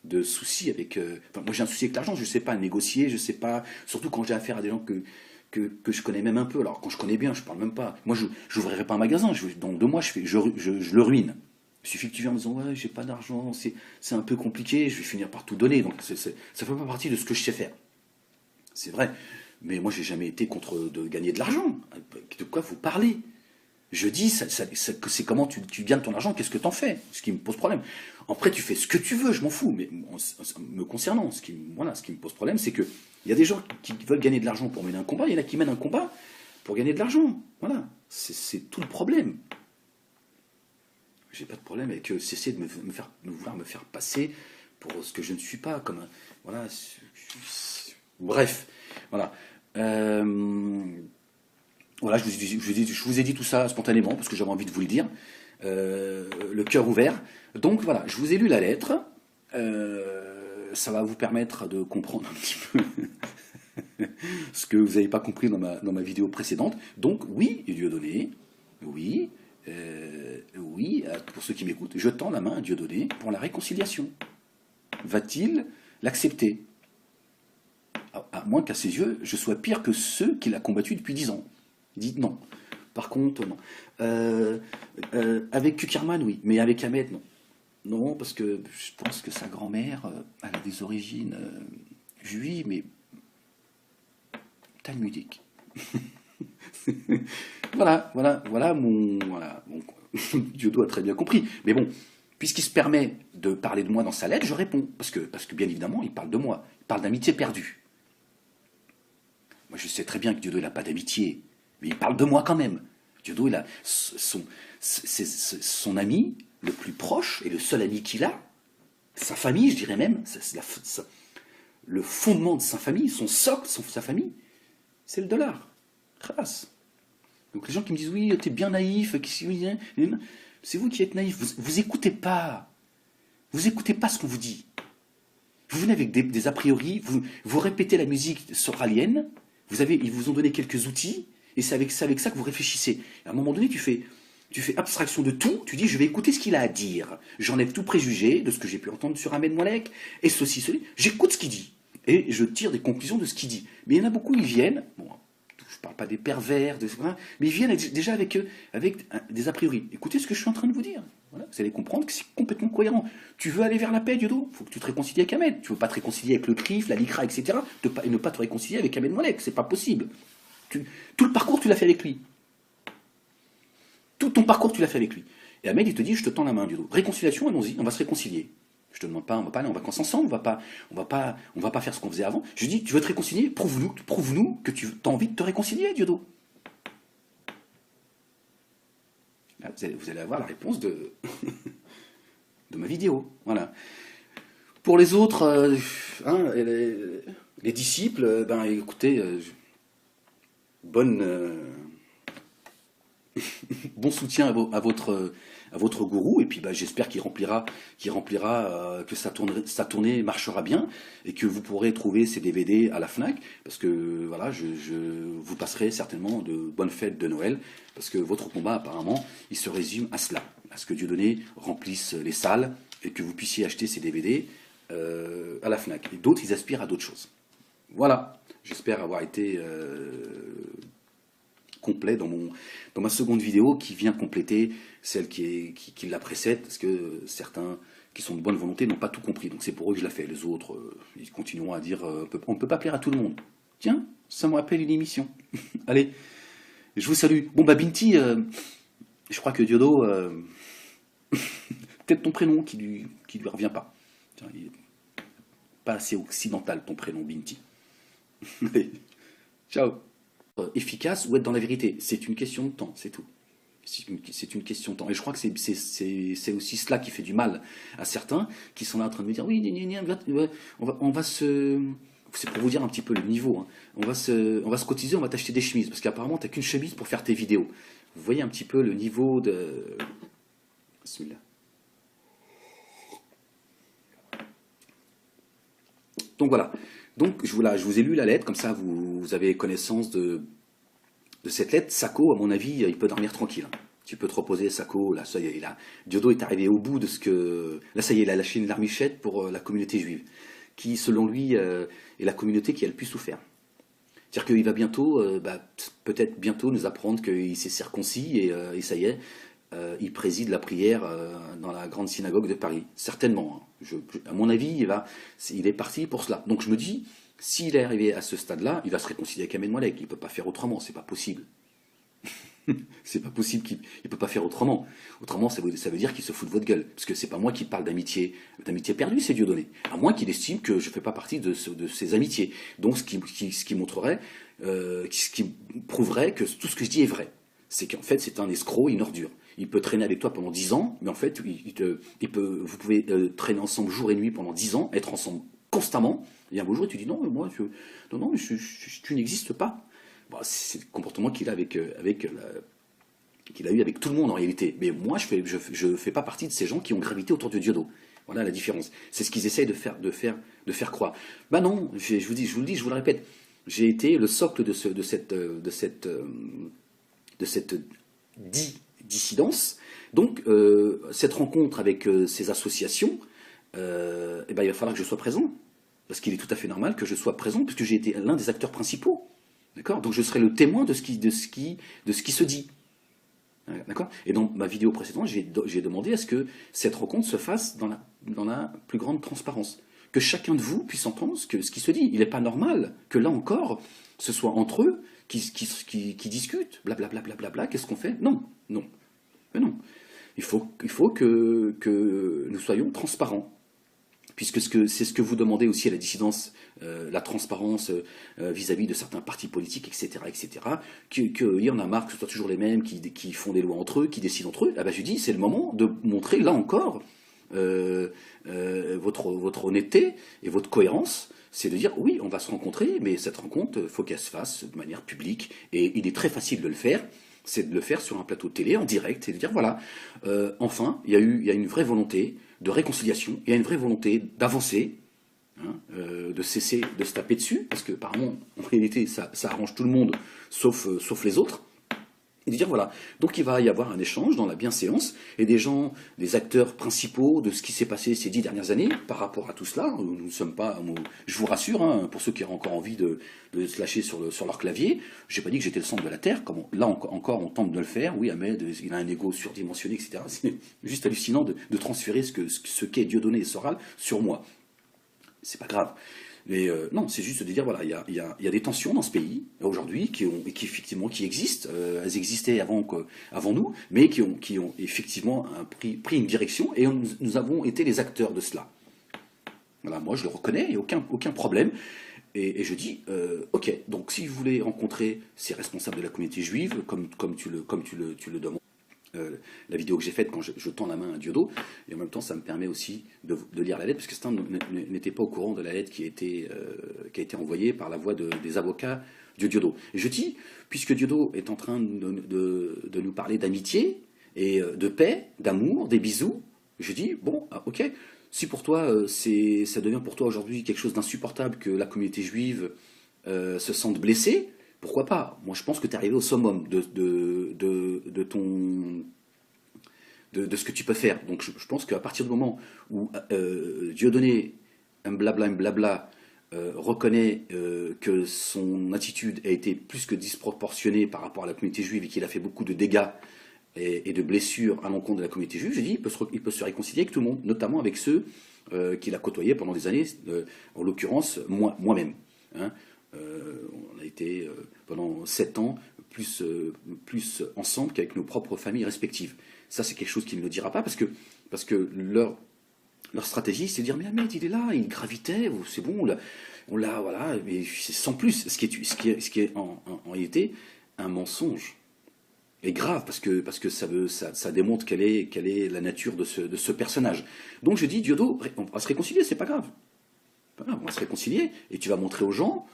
Speaker 1: de soucis avec. Moi, j'ai un souci avec l'argent, je ne sais pas négocier, je ne sais pas. Surtout quand j'ai affaire à des gens que je connais même un peu. Alors, quand je connais bien, je parle même pas. Moi, je n'ouvrirai pas un magasin. Dans 2 mois, je le ruine. Il suffit que tu viennes en disant ouais, j'ai pas d'argent, c'est un peu compliqué, je vais finir par tout donner. Donc ça fait pas partie de ce que je sais faire. C'est vrai. Mais moi, j'ai jamais été contre de gagner de l'argent. De quoi vous parlez? Je dis, c'est comment tu gagnes ton argent, qu'est-ce que t'en fais? Ce qui me pose problème. Après, tu fais ce que tu veux, je m'en fous. Mais me concernant, voilà, ce qui me pose problème, c'est que il y a des gens qui veulent gagner de l'argent pour mener un combat, il y en a qui mènent un combat pour gagner de l'argent. Voilà, c'est tout le problème. J'ai pas de problème avec cesser de vouloir me faire passer pour ce que je ne suis pas, comme voilà. Bref, voilà. Voilà, je vous ai dit tout ça spontanément parce que j'avais envie de vous le dire, le cœur ouvert. Donc voilà, je vous ai lu la lettre. Ça va vous permettre de comprendre un petit peu ce que vous n'avez pas compris dans ma vidéo précédente. Donc oui, Dieudonné, oui, oui, pour ceux qui m'écoutent, je tends la main à Dieudonné pour la réconciliation. Va-t-il l'accepter? À moins qu'à ses yeux, je sois pire que ceux qu'il a combattus depuis 10 ans. Dites non. Par contre, non. Avec Kukerman, oui, mais avec Ahmed, non. Non, parce que je pense que sa grand-mère, elle a des origines juives, mais talmudiques. Voilà mon Diodo a très bien compris. Mais bon, puisqu'il se permet de parler de moi dans sa lettre, je réponds. Parce que bien évidemment, il parle de moi. Il parle d'amitié perdue. Moi, je sais très bien que Diodo, il n'a pas d'amitié. Mais il parle de moi quand même. Diodo, il a son ami le plus proche et le seul ami qu'il a, sa famille, je dirais même, le fondement de sa famille, son socle, sa famille, c'est le dollar. Khalaas. Donc les gens qui me disent oui, t'es bien naïf, c'est vous qui êtes naïf. Vous écoutez pas. Vous écoutez pas ce qu'on vous dit. Vous venez avec des a priori, vous répétez la musique soralienne, ils vous ont donné quelques outils, et c'est avec ça que vous réfléchissez. À un moment donné, tu fais abstraction de tout, tu dis je vais écouter ce qu'il a à dire. J'enlève tout préjugé de ce que j'ai pu entendre sur Ahmed Moalek, et ceci. J'écoute ce qu'il dit, et je tire des conclusions de ce qu'il dit. Mais il y en a beaucoup, ils viennent, bon, je ne parle pas des pervers, mais ils viennent déjà avec des a priori. Écoutez ce que je suis en train de vous dire. Voilà, vous allez comprendre que c'est complètement cohérent. Tu veux aller vers la paix, Diodo? Il faut que tu te réconcilies avec Ahmed. Tu ne veux pas te réconcilier avec le CRIF, la LICRA, etc. Et ne pas te réconcilier avec Ahmed Moalek. C'est pas possible. Tout le parcours, tu l'as fait avec lui. Tout ton parcours, tu l'as fait avec lui. Et Ahmed, il te dit, je te tends la main, Diodo. Réconciliation, allons-y, on va se réconcilier. Je te demande pas, on va pas aller en vacances ensemble, on va pas faire ce qu'on faisait avant. Je dis, tu veux te réconcilier? Prouve-nous que tu as envie de te réconcilier, Diodo. Là, vous allez avoir la réponse de ma vidéo. Voilà. Pour les autres, les disciples, ben écoutez, bon soutien à votre gourou, et puis bah, j'espère qu'il remplira, que sa tournée marchera bien, et que vous pourrez trouver ces DVD à la Fnac, parce que voilà, je vous passerai certainement de bonnes fêtes de Noël, parce que votre combat apparemment, il se résume à cela, à ce que Dieudonné remplisse les salles, et que vous puissiez acheter ces DVD à la Fnac. Et d'autres, ils aspirent à d'autres choses. Voilà, j'espère avoir été complet dans ma seconde vidéo qui vient compléter celle qui la précède, parce que certains qui sont de bonne volonté n'ont pas tout compris, donc c'est pour eux que je la fais. Les autres, ils continueront à dire on ne peut pas plaire à tout le monde. Tiens, ça me rappelle une émission. Allez, je vous salue. Bon bah Binti, je crois que Diodo, peut-être ton prénom qui lui revient pas. Tiens, il est pas assez occidental ton prénom Binti. Allez, ciao. Efficace ou être dans la vérité, c'est une question de temps, c'est tout. C'est une question de temps. Et je crois que c'est aussi cela qui fait du mal à certains qui sont là en train de me dire oui, on va se... C'est pour vous dire un petit peu le niveau. Hein. On va se cotiser, on va t'acheter des chemises. Parce qu'apparemment, tu n'as qu'une chemise pour faire tes vidéos. Vous voyez un petit peu le niveau de... Bismillah. Donc voilà. Donc je vous ai lu la lettre, comme ça vous avez connaissance de cette lettre. Sako, à mon avis, il peut dormir tranquille. Tu peux te reposer, Sako, là, ça y est, Diodo est arrivé au bout de ce que... Là, ça y est, il a lâché une larmichette pour la communauté juive, qui, selon lui, est la communauté qui a le plus souffert. C'est-à-dire qu'il va bientôt, peut-être bientôt, nous apprendre qu'il s'est circoncis, et ça y est, il préside la prière dans la grande synagogue de Paris. Certainement. Hein. À mon avis, il est parti pour cela. Donc je me dis, s'il est arrivé à ce stade-là, il va se réconcilier avec Ahmed Moualek. Il ne peut pas faire autrement, c'est pas possible. C'est pas possible qu'il ne peut pas faire autrement. Autrement, ça veut dire qu'il se fout de votre gueule. Parce que c'est pas moi qui parle d'amitié perdue, c'est Dieudonné. À moins qu'il estime que je ne fais pas partie de ces amitiés. Donc ce qui montrerait, ce qui prouverait que tout ce que je dis est vrai. C'est qu'en fait, c'est un escroc, une ordure. Il peut traîner avec toi pendant 10 ans, mais en fait, vous pouvez traîner ensemble jour et nuit pendant 10 ans, être ensemble constamment, et un beau jour, tu dis non, mais moi, tu n'existes pas. Bon, c'est le comportement qu'il a qu'il a eu avec tout le monde en réalité. Mais moi, je fais pas partie de ces gens qui ont gravité autour de Diodo. Voilà la différence. C'est ce qu'ils essayent de faire croire. Bah non, je vous le répète, j'ai été le socle de cette dissidence. Donc, cette rencontre avec ces associations, il va falloir que je sois présent. Parce qu'il est tout à fait normal que je sois présent, puisque j'ai été l'un des acteurs principaux. D'accord ? Donc je serai le témoin de ce qui se dit. D'accord ? Et dans ma vidéo précédente, j'ai demandé à ce que cette rencontre se fasse dans la plus grande transparence. Que chacun de vous puisse entendre ce qui se dit. Il n'est pas normal que là encore, ce soit entre eux qui discutent, blablabla, blablabla, qu'est-ce qu'on fait ? Non, non. Mais non. Il faut que nous soyons transparents. Puisque c'est ce que vous demandez aussi à la dissidence, la transparence vis-à-vis de certains partis politiques, etc., qu'il y en a marre que ce soit toujours les mêmes qui font des lois entre eux, qui décident entre eux. Ah ben je dis, c'est le moment de montrer, là encore, votre honnêteté et votre cohérence. C'est de dire, oui, on va se rencontrer, mais cette rencontre, il faut qu'elle se fasse de manière publique. Et il est très facile de le faire. C'est de le faire sur un plateau de télé, en direct, et de dire, voilà, enfin, il y a une vraie volonté de réconciliation, il y a une vraie volonté d'avancer, hein, de cesser de se taper dessus, parce que apparemment, en réalité, ça arrange tout le monde, sauf les autres, et de dire voilà. Donc il va y avoir un échange dans la bienséance, et des acteurs principaux de ce qui s'est passé ces 10 dernières années par rapport à tout cela. Nous ne sommes pas, je vous rassure, hein, pour ceux qui ont encore envie de se lâcher sur leur clavier, je n'ai pas dit que j'étais le centre de la Terre, comme là encore on tente de le faire. Oui, Ahmed, il a un ego surdimensionné, etc. C'est juste hallucinant de transférer ce qu'est Dieudonné et Soral sur moi. C'est pas grave. Mais non, c'est juste de dire, voilà, il y a des tensions dans ce pays, aujourd'hui, qui existent. Elles existaient avant nous, mais qui ont effectivement pris une direction, et nous avons été les acteurs de cela. Voilà, moi je le reconnais, il n'y a aucun problème. Et je dis, ok, donc si vous voulez rencontrer ces responsables de la communauté juive, comme tu le demandes, la vidéo que j'ai faite quand je tends la main à Diodo, et en même temps ça me permet aussi de lire la lettre, parce que Stan n'était pas au courant de la lettre qui a été envoyée par la voix des avocats de Diodo. Et je dis, puisque Diodo est en train de nous parler d'amitié, et de paix, d'amour, des bisous, je dis, bon, ok, si pour toi, ça devient pour toi aujourd'hui quelque chose d'insupportable que la communauté juive se sente blessée, pourquoi pas? Moi, je pense que tu es arrivé au summum de ce que tu peux faire. Donc, je pense qu'à partir du moment où Dieudonné, blabla, reconnaît que son attitude a été plus que disproportionnée par rapport à la communauté juive et qu'il a fait beaucoup de dégâts et de blessures à l'encontre de la communauté juive, je dis, il peut se réconcilier avec tout le monde, notamment avec ceux qu'il a côtoyés pendant des années, en l'occurrence, moi-même. Hein. On a été pendant 7 ans plus ensemble qu'avec nos propres familles respectives. Ça, c'est quelque chose qu'il ne le dira pas, parce que leur stratégie, c'est de dire, mais Ahmed, il est là, il gravitait, c'est bon, on l'a, voilà, mais c'est sans plus. Ce qui est en réalité un mensonge. Et grave, parce que ça démontre quelle est la nature de ce personnage. Donc je dis, Diodo, on va se réconcilier, c'est pas grave. On va se réconcilier, et tu vas montrer aux gens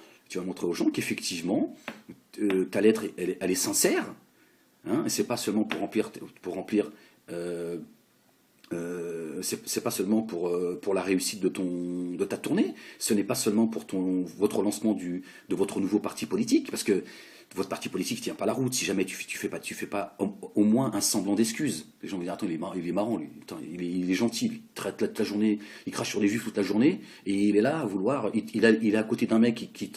Speaker 1: qu'effectivement, ta lettre, elle est sincère, hein, et c'est pas seulement pour remplir c'est pas seulement pour la réussite de ta tournée, ce n'est pas seulement pour votre lancement de votre nouveau parti politique, parce que votre parti politique ne tient pas la route si jamais tu fais pas au moins un semblant d'excuse. Les gens vont dire, attends, il est marrant, lui. Attends, il est gentil, lui. Il traite toute la journée, il crache sur les juifs toute la journée, et il est là à vouloir, il est à côté d'un mec qui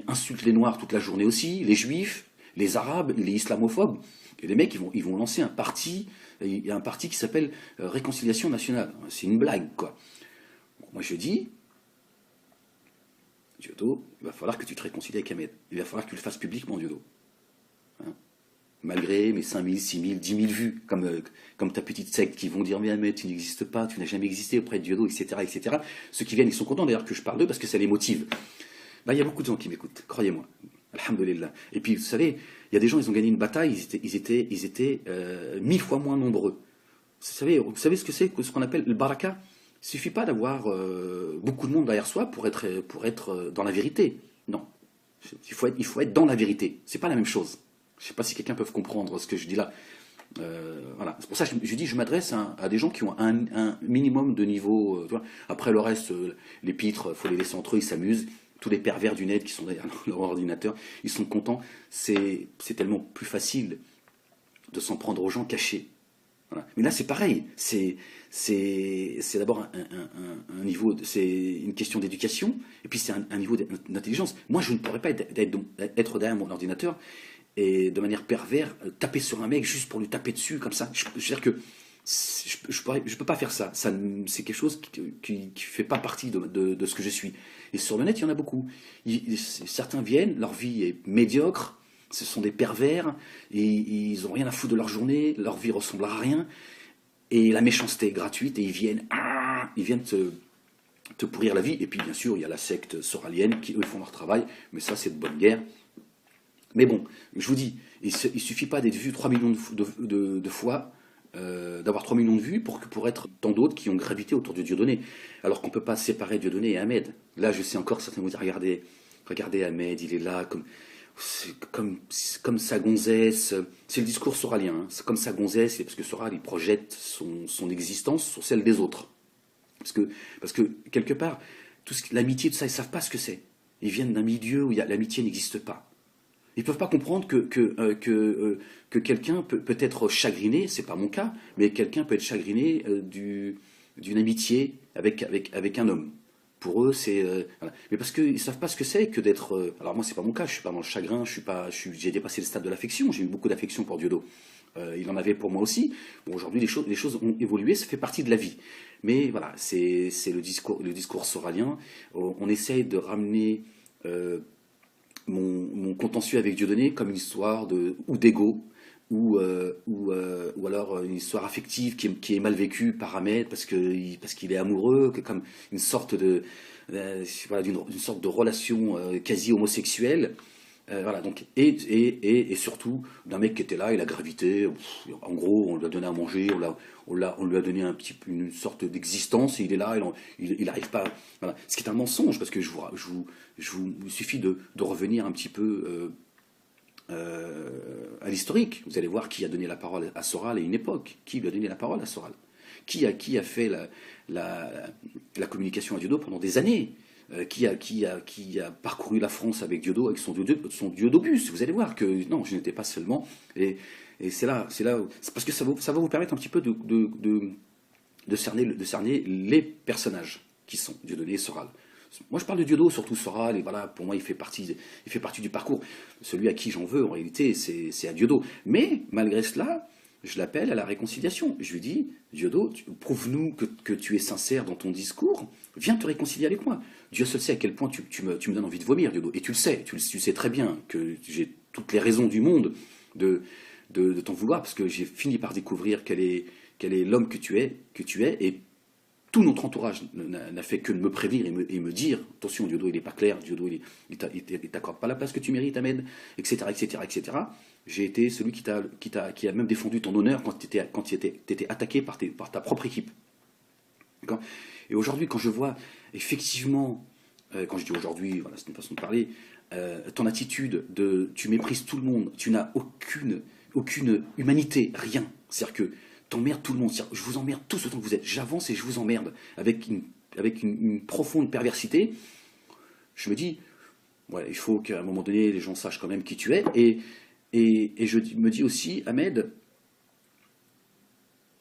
Speaker 1: insulte les noirs toute la journée aussi, les juifs, les Arabes, les islamophobes, et les mecs, ils vont lancer un parti, il y a un parti qui s'appelle Réconciliation Nationale. C'est une blague, quoi. Bon, moi, je dis, Diodo, il va falloir que tu te réconcilies avec Ahmed. Il va falloir que tu le fasses publiquement, Diodo. Hein, malgré mes 5000, 6000, 10 000 vues, comme ta petite secte qui vont dire mais Ahmed, tu n'existes pas, tu n'as jamais existé auprès de Diodo, etc., etc. Ceux qui viennent, ils sont contents d'ailleurs que je parle d'eux parce que ça les motive. Bah, il y a beaucoup de gens qui m'écoutent, croyez-moi. Alhamdulillah. Et puis, vous savez, il y a des gens, ils ont gagné une bataille, ils étaient 1000 fois moins nombreux. Vous savez ce que c'est, ce qu'on appelle le baraka? Il ne suffit pas d'avoir beaucoup de monde derrière soi pour être dans la vérité. Non. Il faut être dans la vérité. C'est pas la même chose. Je ne sais pas si quelqu'un peut comprendre ce que je dis là. Voilà. C'est pour ça que je dis je m'adresse à des gens qui ont un minimum de niveau. Tu vois. Après le reste, les pitres, il faut les laisser entre eux, ils s'amusent. Tous les pervers du net qui sont derrière leur ordinateur, ils sont contents. C'est tellement plus facile de s'en prendre aux gens cachés. Voilà. Mais là, c'est pareil. C'est d'abord un niveau, c'est une question d'éducation, et puis c'est un niveau d'intelligence. Moi, je ne pourrais pas être derrière mon ordinateur et de manière pervers taper sur un mec juste pour lui taper dessus comme ça. Je veux dire que je peux pas faire ça. C'est quelque chose qui fait pas partie de ce que je suis. Et sur le net, il y en a beaucoup. Certains viennent, leur vie est médiocre. Ce sont des pervers, et ils n'ont rien à foutre de leur journée, leur vie ressemble à rien, et la méchanceté est gratuite, et ils viennent te pourrir la vie. Et puis bien sûr, il y a la secte soralienne qui, eux, font leur travail, mais ça, c'est de bonne guerre. Mais bon, je vous dis, il ne suffit pas d'être vu 3 millions de fois, d'avoir 3 millions de vues pour être tant d'autres qui ont gravité autour de Dieudonné. Alors qu'on ne peut pas séparer Dieudonné et Ahmed. Là, je sais encore, certains vont dire, regardez Ahmed, il est là, comme sa gonzesse, c'est le discours soralien, hein. C'est comme sa gonzesse, parce que Soral, il projette son existence sur celle des autres. Parce que quelque part, l'amitié, tout ça, ils ne savent pas ce que c'est. Ils viennent d'un milieu où l'amitié n'existe pas. Ils ne peuvent pas comprendre que quelqu'un peut être chagriné, c'est pas mon cas, mais quelqu'un peut être chagriné d'une amitié avec un homme. Pour eux, c'est voilà. Mais parce qu'ils ne savent pas ce que c'est que d'être. Alors moi, c'est pas mon cas. Je suis pas dans le chagrin. J'ai dépassé le stade de l'affection. J'ai eu beaucoup d'affection pour Diodo. Il en avait pour moi aussi. Bon, aujourd'hui, les choses ont évolué. Ça fait partie de la vie. Mais voilà, c'est le discours soralien. On essaye de ramener mon contentieux avec Dieudonné comme une histoire ou d'ego. Ou alors une histoire affective qui est mal vécue par Ahmed parce qu'il est amoureux, comme une sorte voilà, d'une sorte de relation quasi homosexuelle. Voilà, donc, et surtout d'un mec qui était là, il a gravité. En gros, on lui a donné à manger, on lui a donné une sorte d'existence, et il est là, il n'arrive pas. Voilà. Ce qui est un mensonge, parce que il suffit de revenir un petit peu. À l'historique, vous allez voir qui a donné la parole à Soral à une époque. Qui lui a donné la parole à Soral? Qui a fait la communication à Diodo pendant des années? Qui a parcouru la France avec Diodo, avec son Diodobus? Vous allez voir que non, je n'étais pas seulement. Et c'est parce que ça va vous permettre un petit peu de cerner les personnages qui sont Dieudonné et Soral. Moi, je parle de Diodo, surtout Soral, et voilà, pour moi, il fait partie du parcours. Celui à qui j'en veux, en réalité, c'est à Diodo. Mais, malgré cela, je l'appelle à la réconciliation. Je lui dis, Diodo, prouve-nous que tu es sincère dans ton discours, viens te réconcilier avec moi. Dieu seul sait à quel point tu me donnes envie de vomir, Diodo. Et tu le sais, tu sais très bien que j'ai toutes les raisons du monde de t'en vouloir, parce que j'ai fini par découvrir quel est l'homme que tu es, et tout notre entourage n'a fait que de me prévenir et me dire attention, Diodo, il n'est pas clair, Diodo, il t'accorde pas la place que tu mérites, Ahmed, etc., etc., etc. J'ai été celui qui a même défendu ton honneur quand tu étais attaqué par ta propre équipe. D'accord. Et aujourd'hui, quand je vois effectivement, quand je dis aujourd'hui, voilà, c'est une façon de parler, ton attitude tu méprises tout le monde, tu n'as aucune humanité, rien. C'est-à-dire que t'emmerdes tout le monde. Je vous emmerde tous autant que vous êtes. J'avance et je vous emmerde avec une profonde perversité. Je me dis, ouais, il faut qu'à un moment donné, les gens sachent quand même qui tu es. Et je me dis aussi, Ahmed,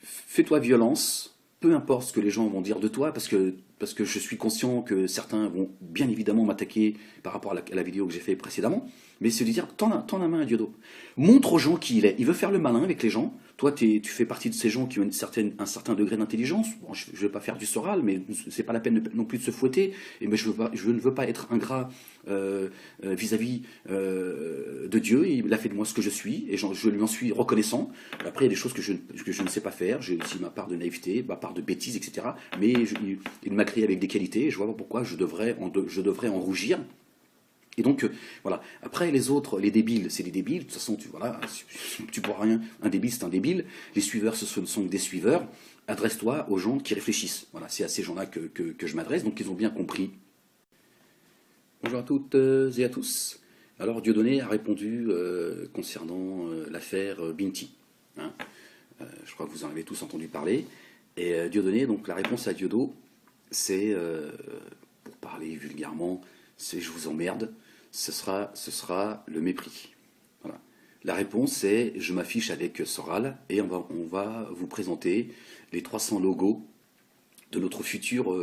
Speaker 1: fais-toi violence, peu importe ce que les gens vont dire de toi, parce que parce que je suis conscient que certains vont bien évidemment m'attaquer par rapport à la vidéo que j'ai fait précédemment, mais c'est de dire, tends la main à Diodo. Montre aux gens qui il est. Il veut faire le malin avec les gens. Toi, tu fais partie de ces gens qui ont un certain degré d'intelligence. Bon, je ne vais pas faire du Soral, mais c'est pas la peine non plus de se fouetter. Mais je ne veux pas être ingrat vis-à-vis de Dieu. Il a fait de moi ce que je suis, et je lui en suis reconnaissant. Après, il y a des choses que je ne sais pas faire. J'ai aussi ma part de naïveté, ma part de bêtise, etc. Mais il m'a créé avec des qualités, et je vois pas pourquoi je devrais en rougir. Et donc, voilà. Après, les autres, les débiles, c'est des débiles. De toute façon, tu vois rien. Un débile, c'est un débile. Les suiveurs, ce ne sont que des suiveurs. Adresse-toi aux gens qui réfléchissent. Voilà, c'est à ces gens-là que je m'adresse. Donc, ils ont bien compris. Bonjour à toutes et à tous. Alors, Dieudonné a répondu concernant l'affaire Binti. Hein. Je crois que vous en avez tous entendu parler. Et Dieudonné, donc la réponse à Diodo, c'est, pour parler vulgairement, c'est je vous emmerde. Ce sera le mépris. Voilà. La réponse c'est je m'affiche avec Soral et on va vous présenter les 300 logos de notre futur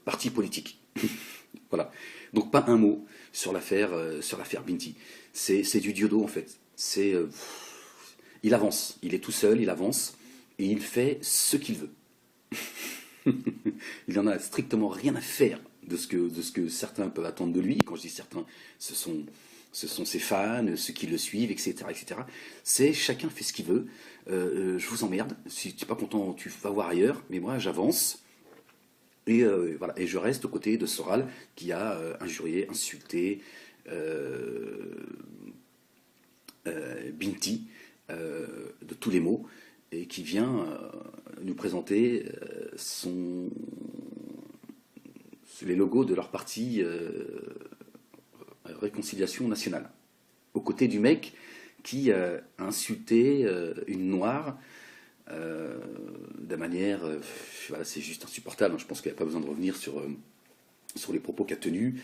Speaker 1: parti politique. Voilà. Donc pas un mot sur l'affaire Binti. C'est du Diodo en fait. Il avance. Il est tout seul, il avance et il fait ce qu'il veut. Il n'en a strictement rien à faire de ce que certains peuvent attendre de lui. Quand je dis certains, ce sont ses fans, ceux qui le suivent, etc. etc. C'est chacun fait ce qu'il veut. Je vous emmerde. Si tu n'es pas content, tu vas voir ailleurs. Mais moi, j'avance. Et voilà. Et je reste aux côtés de Soral qui a injurié, insulté Binti de tous les mots et qui vient nous présenter les logos de leur parti Réconciliation Nationale, aux côtés du mec qui a insulté une noire de manière... voilà, c'est juste insupportable, hein. Je pense qu'il n'y a pas besoin de revenir sur les propos qu'a tenus.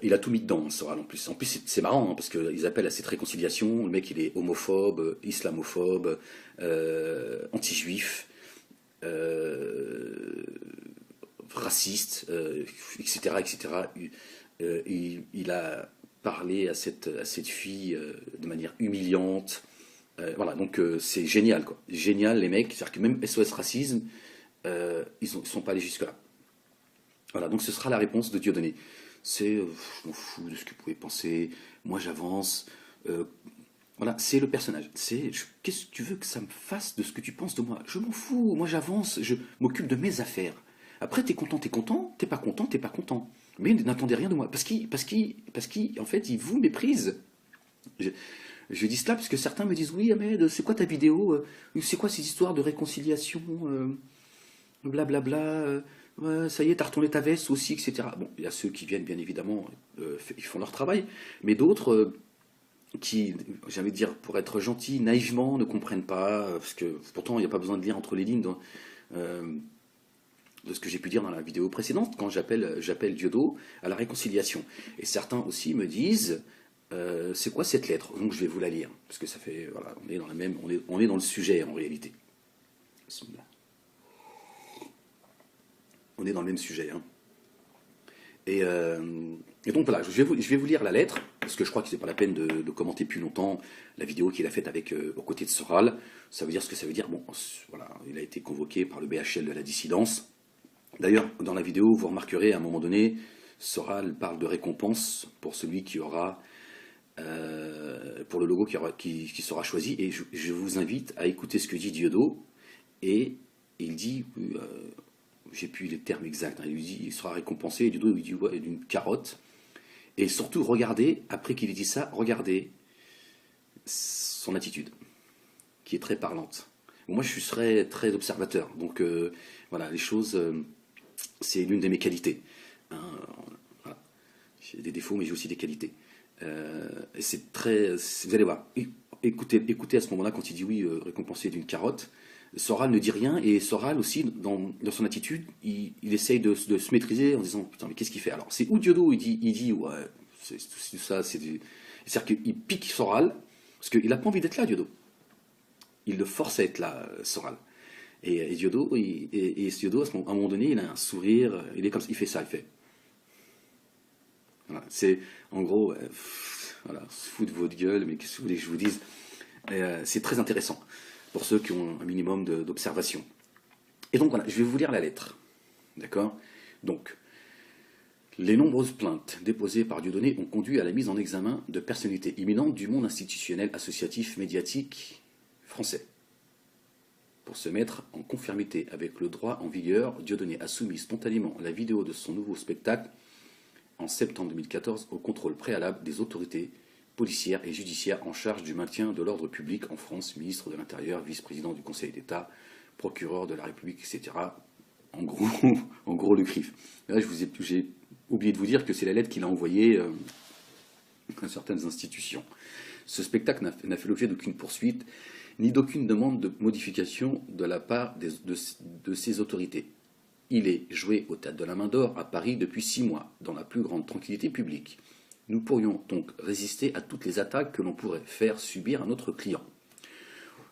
Speaker 1: Il a tout mis dedans, Soral, en plus. En plus, c'est marrant, hein, parce qu'ils appellent à cette réconciliation. Le mec, il est homophobe, islamophobe, anti-juif, raciste, etc., etc. Il a parlé à cette fille de manière humiliante. Voilà, donc c'est génial, quoi. Génial, les mecs. C'est-à-dire que même SOS Racisme, ils sont pas allés jusque-là. Voilà, donc ce sera la réponse de Dieudonné. C'est, je m'en fous de ce que vous pouvez penser, moi j'avance. Voilà, c'est le personnage. Qu'est-ce que tu veux que ça me fasse de ce que tu penses de moi? Je m'en fous, moi j'avance, je m'occupe de mes affaires. Après, t'es content, t'es pas content, t'es pas content. Mais n'attendez rien de moi, parce qu'en fait, il vous méprise. Je dis cela parce que certains me disent, oui, Ahmed, c'est quoi ta vidéo? C'est quoi ces histoires de réconciliation? Blablabla, ouais, ça y est, t'as retourné ta veste aussi, etc. Bon, il y a ceux qui viennent, bien évidemment, ils font leur travail, mais d'autres qui, j'ai envie de dire, pour être gentils, naïvement, ne comprennent pas, parce que pourtant, il n'y a pas besoin de lire entre les lignes de ce que j'ai pu dire dans la vidéo précédente, quand j'appelle Diodo à la réconciliation. Et certains aussi me disent, c'est quoi cette lettre? Donc je vais vous la lire, parce que ça fait, voilà, on est dans on est dans le sujet en réalité. On est dans le même sujet. Hein. Et donc voilà, je vais vous lire la lettre, parce que je crois que c'est pas la peine de commenter plus longtemps la vidéo qu'il a faite aux côtés de Soral. Ça veut dire ce que ça veut dire. Bon, voilà, il a été convoqué par le BHL de la dissidence. D'ailleurs, dans la vidéo, vous remarquerez à un moment donné, Soral parle de récompense pour celui qui aura, pour le logo qui sera choisi. Et je vous invite à écouter ce que dit Diodo. Et il dit... j'ai plus les termes exacts, hein. Il lui dit il sera récompensé, et Diodo lui dit ouais, d'une carotte. Et surtout, regardez, après qu'il ait dit ça, regardez son attitude, qui est très parlante. Moi, je serais très observateur, donc voilà, les choses, c'est l'une de mes qualités. Hein, voilà. J'ai des défauts, mais j'ai aussi des qualités. Et c'est très... Vous allez voir, écoutez à ce moment-là, quand il dit oui, récompensé d'une carotte, Soral ne dit rien, et Soral aussi, dans son attitude, il essaye de se maîtriser en disant putain, mais qu'est-ce qu'il fait? Alors, c'est où Diodo, il dit ouais, c'est ça, c'est-à-dire qu'il pique Soral, parce qu'il n'a pas envie d'être là, Diodo. Il le force à être là, Soral. Et Diodo, Diodo, à un moment donné, il a un sourire, il est comme ça, il fait ça, il fait. Voilà, c'est en gros, voilà, se fout de votre gueule, mais qu'est-ce que vous voulez que je vous dise? C'est très intéressant pour ceux qui ont un minimum d'observation. Et donc voilà, je vais vous lire la lettre. D'accord? Donc, les nombreuses plaintes déposées par Dieudonné ont conduit à la mise en examen de personnalités imminentes du monde institutionnel, associatif, médiatique français. Pour se mettre en conformité avec le droit en vigueur, Dieudonné a soumis spontanément la vidéo de son nouveau spectacle en septembre 2014 au contrôle préalable des autorités policières et judiciaires en charge du maintien de l'ordre public en France, ministre de l'Intérieur, vice-président du Conseil d'État, procureur de la République, etc. En gros, en gros le CRIF. Là, j'ai oublié de vous dire que c'est la lettre qu'il a envoyée à certaines institutions. Ce spectacle n'a fait l'objet d'aucune poursuite, ni d'aucune demande de modification de la part de ces autorités. Il est joué au Théâtre de la Main d'Or à Paris depuis 6 mois, dans la plus grande tranquillité publique. Nous pourrions donc résister à toutes les attaques que l'on pourrait faire subir à notre client.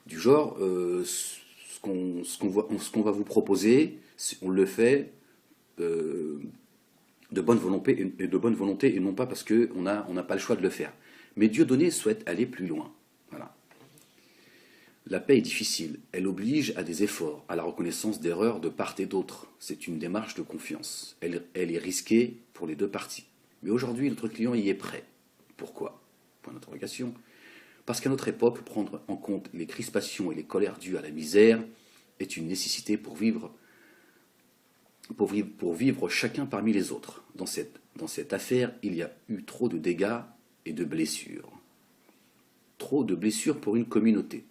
Speaker 1: Du genre, ce qu'on va vous proposer, on le fait de bonne volonté et non pas parce qu'on n'a pas le choix de le faire. Mais Dieudonné souhaite aller plus loin. Voilà. La paix est difficile, elle oblige à des efforts, à la reconnaissance d'erreurs de part et d'autre. C'est une démarche de confiance. Elle est risquée pour les deux parties. Mais aujourd'hui, notre client y est prêt. Pourquoi? Point d'interrogation. Parce qu'à notre époque, prendre en compte les crispations et les colères dues à la misère est une nécessité pour vivre chacun parmi les autres. Dans cette affaire, il y a eu trop de dégâts et de blessures. Trop de blessures pour une communauté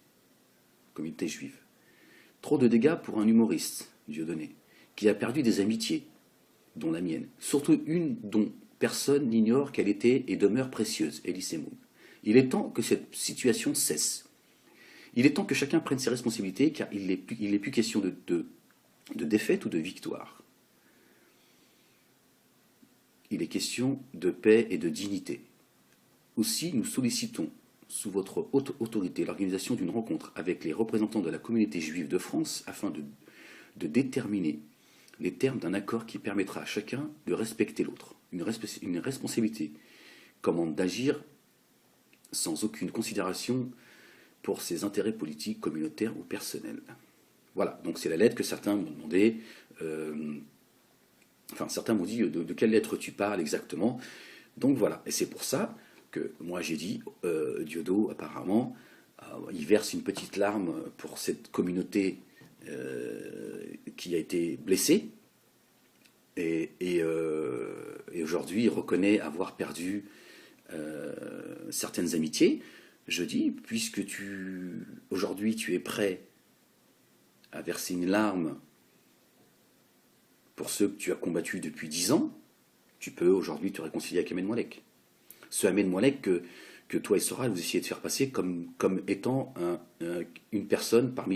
Speaker 1: juive. Trop de dégâts pour un humoriste, Dieudonné, qui a perdu des amitiés, dont la mienne. Surtout une dont personne n'ignore qu'elle était et demeure précieuse, Elie Semoun. Il est temps que cette situation cesse. Il est temps que chacun prenne ses responsabilités, car il n'est plus question de défaite ou de victoire. Il est question de paix et de dignité. Aussi, nous sollicitons, sous votre haute autorité, l'organisation d'une rencontre avec les représentants de la communauté juive de France afin de déterminer les termes d'un accord qui permettra à chacun de respecter l'autre. Une responsabilité commande d'agir sans aucune considération pour ses intérêts politiques, communautaires ou personnels. Voilà, donc c'est la lettre que certains m'ont demandé. Certains m'ont dit de quelle lettre tu parles exactement. Donc voilà, et c'est pour ça que moi j'ai dit, Diodo apparemment, il verse une petite larme pour cette communauté qui a été blessée, et aujourd'hui il reconnaît avoir perdu certaines amitiés. Je dis, puisque aujourd'hui tu es prêt à verser une larme pour ceux que tu as combattus depuis 10 ans, tu peux aujourd'hui te réconcilier avec Ahmed Moualek. Ce Ahmed Moualek que toi et Soral vous essayez de faire passer comme étant une personne parmi